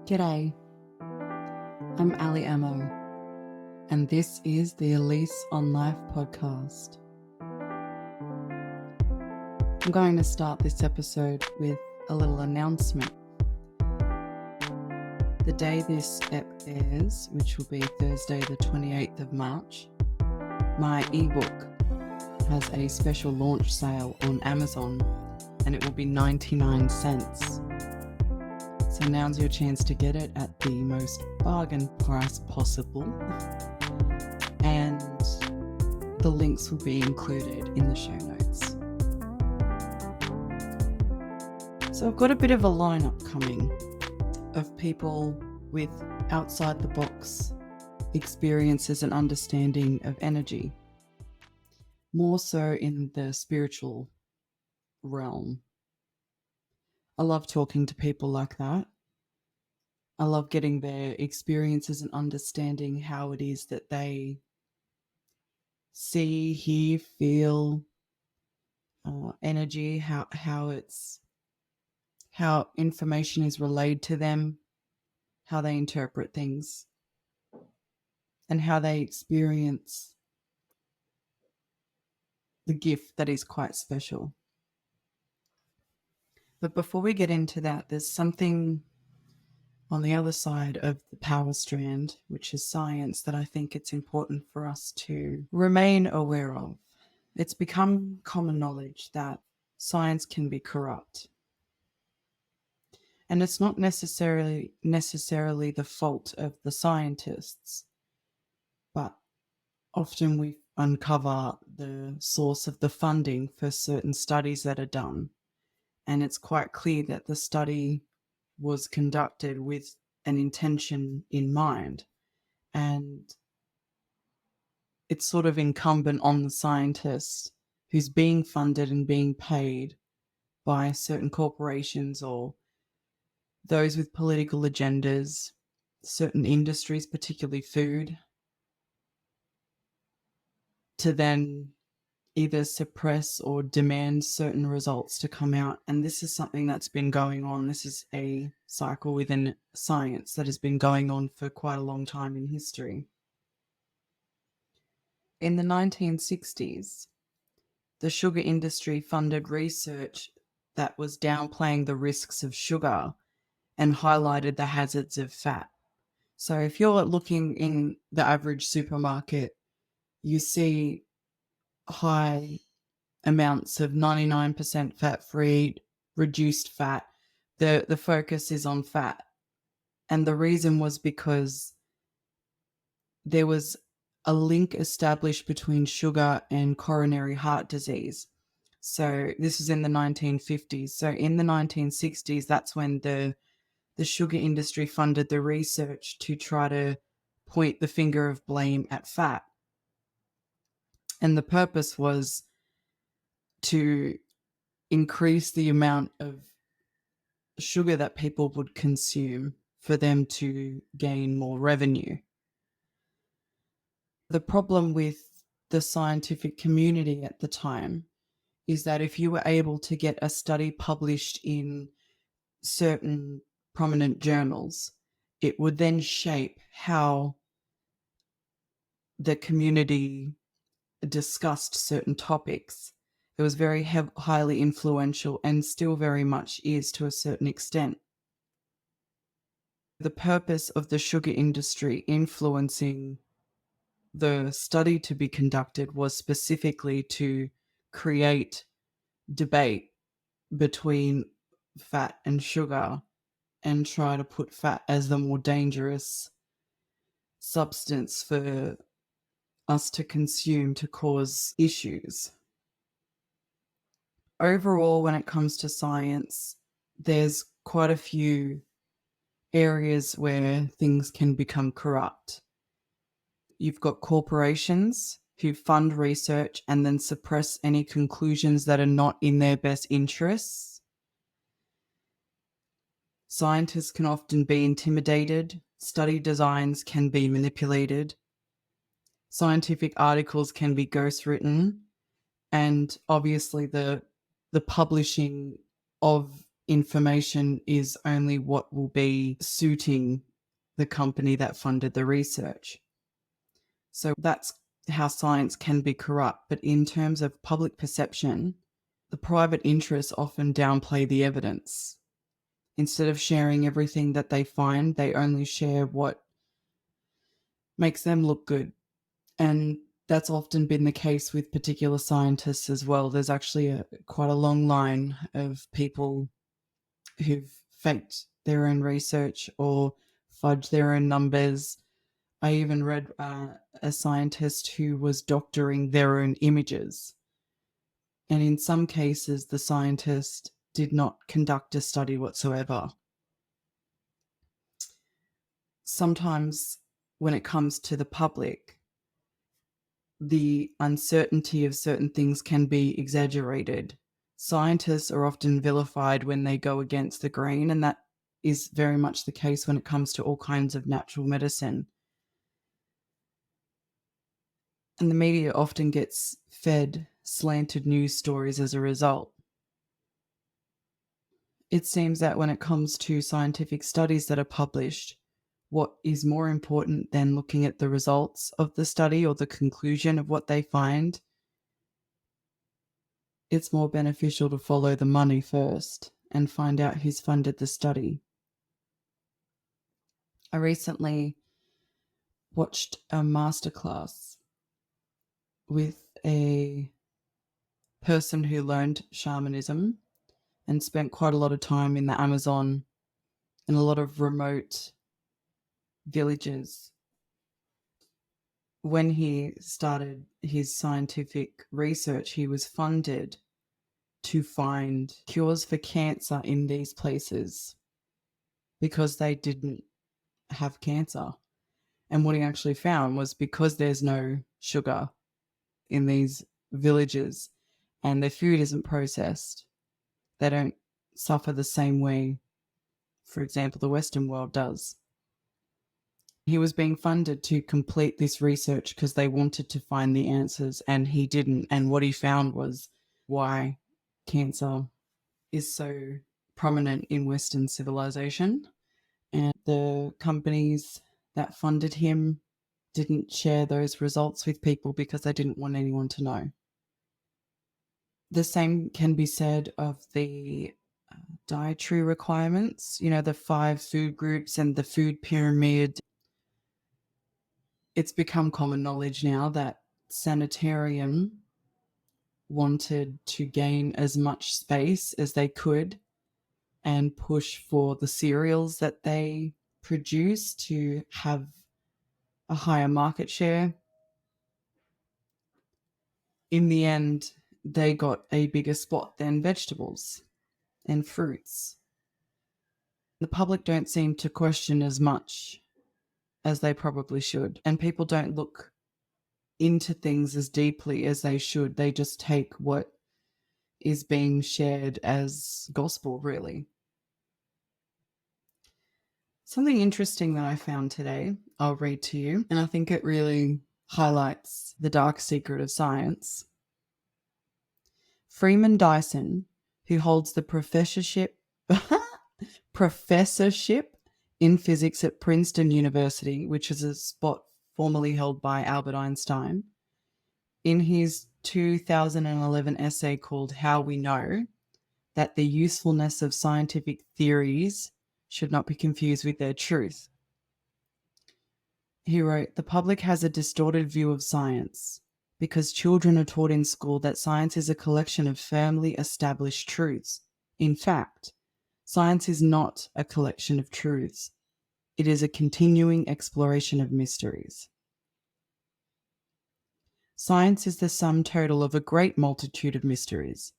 G'day, I'm Ali Ammo, and this is the A Lease On Life podcast. I'm going to start this episode with a little announcement. The day this ep airs, which will be Thursday the 28th of March, my ebook has a special launch sale on Amazon and it will be 99 cents. So now's your chance to get it at the most bargain price possible. And the links will be included in the show notes. So I've got a bit of a lineup coming of people with outside the box experiences and understanding of energy, more so in the spiritual realm. I love talking to people like that. I love getting their experiences and understanding how it is that they see, hear, feel energy, how information is relayed to them, how they interpret things, and how they experience the gift that is quite special. But before we get into that, there's something on the other side of the power strand, which is science, that I think it's important for us to remain aware of. It's become common knowledge that science can be corrupt. And it's not necessarily the fault of the scientists, but often we uncover the source of the funding for certain studies that are done. And it's quite clear that the study was conducted with an intention in mind. And it's sort of incumbent on the scientist who's being funded and being paid by certain corporations or those with political agendas, certain industries, particularly food, to then either suppress or demand certain results to come out. And this is something that's been going on. This is a cycle within science that has been going on for quite a long time in history. In the 1960s, the sugar industry funded research that was downplaying the risks of sugar and highlighted the hazards of fat. So if you're looking in the average supermarket, you see high amounts of 99% fat-free, reduced fat. The focus is on fat. And the reason was because there was a link established between sugar and coronary heart disease. So this is in the 1950s. So in the 1960s, that's when the sugar industry funded the research to try to point the finger of blame at fat. And the purpose was to increase the amount of sugar that people would consume for them to gain more revenue. The problem with the scientific community at the time is that if you were able to get a study published in certain prominent journals, it would then shape how the community discussed certain topics. It was very highly influential and still very much is to a certain extent. The purpose of the sugar industry influencing the study to be conducted was specifically to create debate between fat and sugar and try to put fat as the more dangerous substance for us to consume to cause issues. Overall, when it comes to science, there's quite a few areas where things can become corrupt. You've got corporations who fund research and then suppress any conclusions that are not in their best interests. Scientists can often be intimidated. Study designs can be manipulated. Scientific articles can be ghostwritten. And obviously the publishing of information is only what will be suiting the company that funded the research. So that's how science can be corrupt. But in terms of public perception, the private interests often downplay the evidence. Instead of sharing everything that they find, they only share what makes them look good. And that's often been the case with particular scientists as well. There's actually quite a long line of people who've faked their own research or fudged their own numbers. I even read a scientist who was doctoring their own images. And in some cases, the scientist did not conduct a study whatsoever. Sometimes when it comes to the public, the uncertainty of certain things can be exaggerated. Scientists are often vilified when they go against the grain, and that is very much the case when it comes to all kinds of natural medicine. And the media often gets fed slanted news stories as a result. It seems that when it comes to scientific studies that are published, what is more important than looking at the results of the study or the conclusion of what they find, it's more beneficial to follow the money first and find out who's funded the study. I recently watched a masterclass with a person who learned shamanism and spent quite a lot of time in the Amazon and a lot of remote villages. When he started his scientific research, he was funded to find cures for cancer in these places because they didn't have cancer. And what he actually found was because there's no sugar in these villages and their food isn't processed, they don't suffer the same way, for example, the Western world does. He was being funded to complete this research because they wanted to find the answers and he didn't. And what he found was why cancer is so prominent in Western civilization. And the companies that funded him didn't share those results with people because they didn't want anyone to know. The same can be said of the dietary requirements, the 5 food groups and the food pyramid. It's become common knowledge now that Sanitarium wanted to gain as much space as they could and push for the cereals that they produce to have a higher market share. In the end, they got a bigger spot than vegetables and fruits. The public don't seem to question as much as they probably should, and people don't look into things as deeply as they should. They just take what is being shared as gospel, really. Something interesting that I found today, I'll read to you, and I think it really highlights the dark secret of science. Freeman Dyson, who holds the professorship in physics at Princeton University, which is a spot formerly held by Albert Einstein, in his 2011 essay called How We Know, that the usefulness of scientific theories should not be confused with their truth. He wrote, "The public has a distorted view of science because children are taught in school that science is a collection of firmly established truths. In fact, science is not a collection of truths. It is a continuing exploration of mysteries. Science is the sum total of a great multitude of mysteries.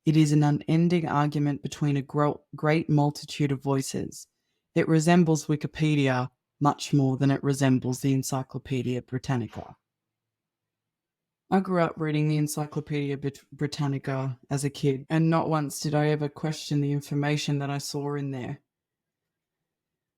It is an unending argument between a great multitude of voices. It resembles Wikipedia much more than it resembles the Encyclopedia Britannica." I grew up reading the Encyclopedia Britannica as a kid, and not once did I ever question the information that I saw in there.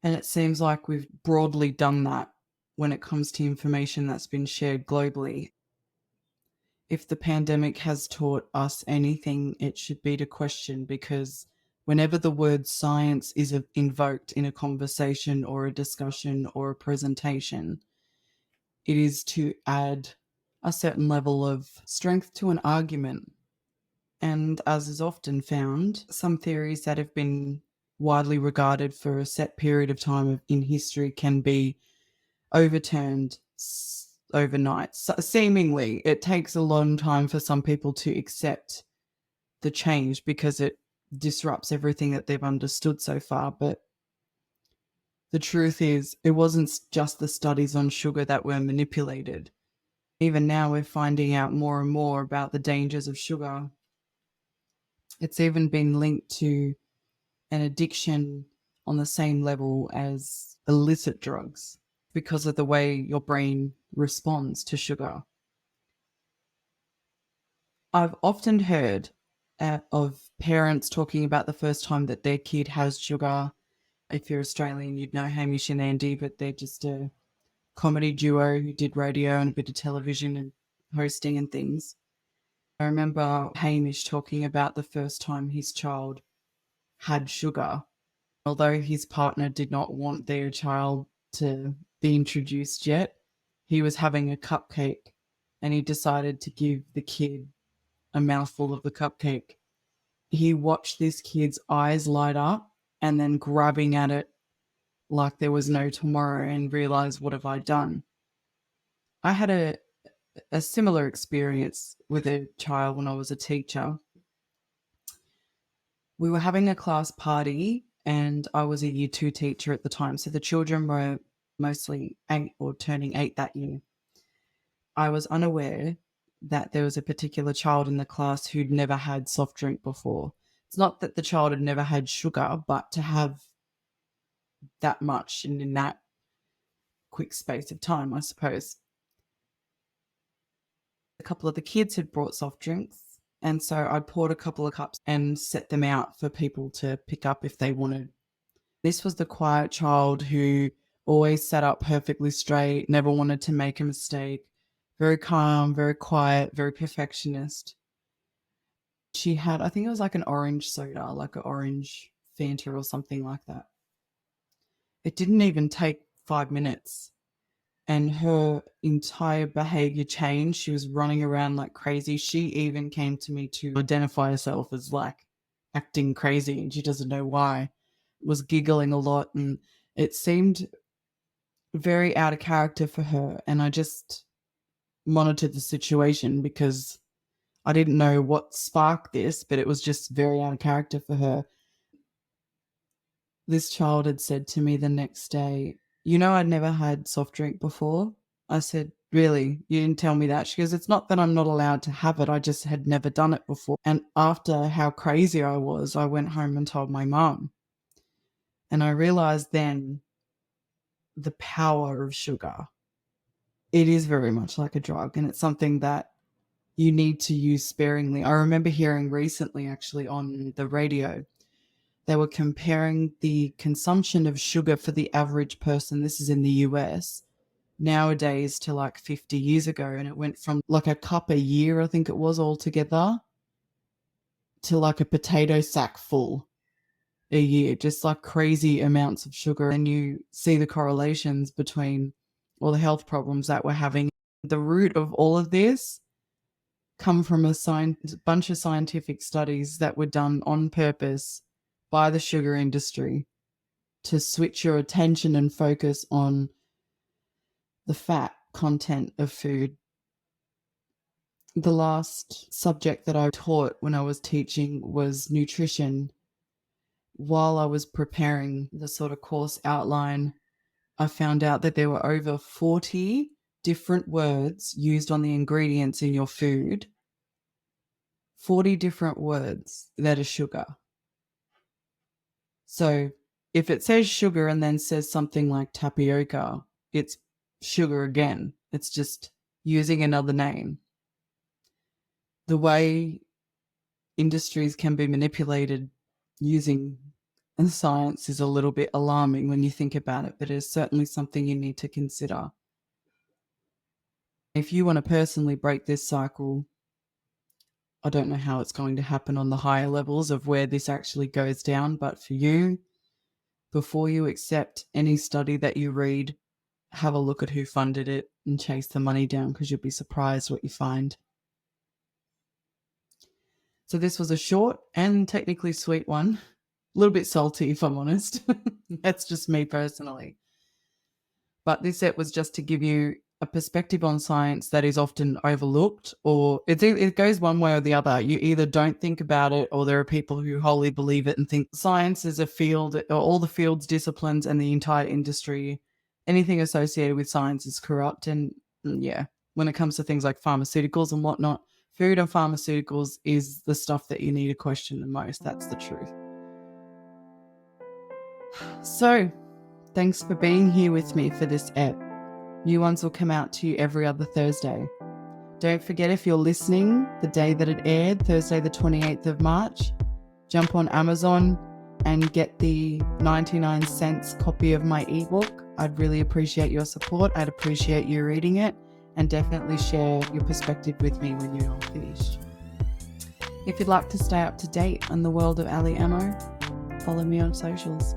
And it seems like we've broadly done that when it comes to information that's been shared globally. If the pandemic has taught us anything, it should be to question, because Whenever the word science is invoked in a conversation or a discussion or a presentation, it is to add a certain level of strength to an argument. And as is often found, some theories that have been widely regarded for a set period of time in history can be overturned overnight. So seemingly, it takes a long time for some people to accept the change because it disrupts everything that they've understood so far. But the truth is, it wasn't just the studies on sugar that were manipulated. Even now, we're finding out more and more about the dangers of sugar. It's even been linked to an addiction on the same level as illicit drugs because of the way your brain responds to sugar. I've often heard of parents talking about the first time that their kid has sugar. If you're Australian, you'd know Hamish and Andy, but they're just a comedy duo who did radio and a bit of television and hosting and things. I remember Hamish talking about the first time his child had sugar. Although his partner did not want their child to be introduced yet, he was having a cupcake and he decided to give the kid a mouthful of the cupcake. He watched this kid's eyes light up and then grabbing at it like there was no tomorrow and realized, what have I done? I had a similar experience with a child when I was a teacher. We were having a class party and I was a year 2 teacher at the time. So the children were mostly 8 or turning 8 that year. I was unaware that there was a particular child in the class who'd never had soft drink before. It's not that the child had never had sugar, but to have that much and in that quick space of time, I suppose. A couple of the kids had brought soft drinks. And so I poured a couple of cups and set them out for people to pick up if they wanted. This was the quiet child who always sat up perfectly straight, never wanted to make a mistake, very calm, very quiet, very perfectionist. She had, I think it was like an orange soda, like an orange Fanta or something like that. It didn't even take 5 minutes. And her entire behavior changed. She was running around like crazy. She even came to me to identify herself as like acting crazy and she doesn't know why. Was giggling a lot and it seemed very out of character for her. And I just monitored the situation because I didn't know what sparked this, but it was just very out of character for her. This child had said to me the next day, I'd never had soft drink before. I said, really? You didn't tell me that? She goes, it's not that I'm not allowed to have it. I just had never done it before. And after how crazy I was, I went home and told my mum. And I realized then the power of sugar. It is very much like a drug and it's something that you need to use sparingly. I remember hearing recently actually on the radio, they were comparing the consumption of sugar for the average person, this is in the US, nowadays to like 50 years ago. And it went from like a cup a year, I think it was altogether, to like a potato sack full a year, just like crazy amounts of sugar. And you see the correlations between all the health problems that we're having. The root of all of this come from a bunch of scientific studies that were done on purpose by the sugar industry to switch your attention and focus on the fat content of food. The last subject that I taught when I was teaching was nutrition. While I was preparing the sort of course outline, I found out that there were over 40 different words used on the ingredients in your food. 40 different words that are sugar. So if it says sugar and then says something like tapioca, it's sugar again. It's just using another name. The way industries can be manipulated using science is a little bit alarming when you think about it, but it's certainly something you need to consider. If you want to personally break this cycle, I don't know how it's going to happen on the higher levels of where this actually goes down, but for you, before you accept any study that you read, have a look at who funded it and chase the money down, because you'll be surprised what you find. So this was a short and technically sweet one. A little bit salty, if I'm honest. That's just me personally. But this set was just to give you a perspective on science that is often overlooked, or it goes one way or the other. You either don't think about it, or there are people who wholly believe it and think science is a field, or all the fields, disciplines, and the entire industry, anything associated with science is corrupt. And yeah, when it comes to things like pharmaceuticals and whatnot, food and pharmaceuticals is the stuff that you need to question the most. That's the truth. So, thanks for being here with me for this ep. New ones will come out to you every other Thursday. Don't forget, if you're listening the day that it aired, Thursday the 28th of March, jump on Amazon and get the 99-cent copy of my ebook. I'd really appreciate your support. I'd appreciate you reading it, and definitely share your perspective with me when you're all finished. If you'd like to stay up to date on the world of Ali Ammo, follow me on socials.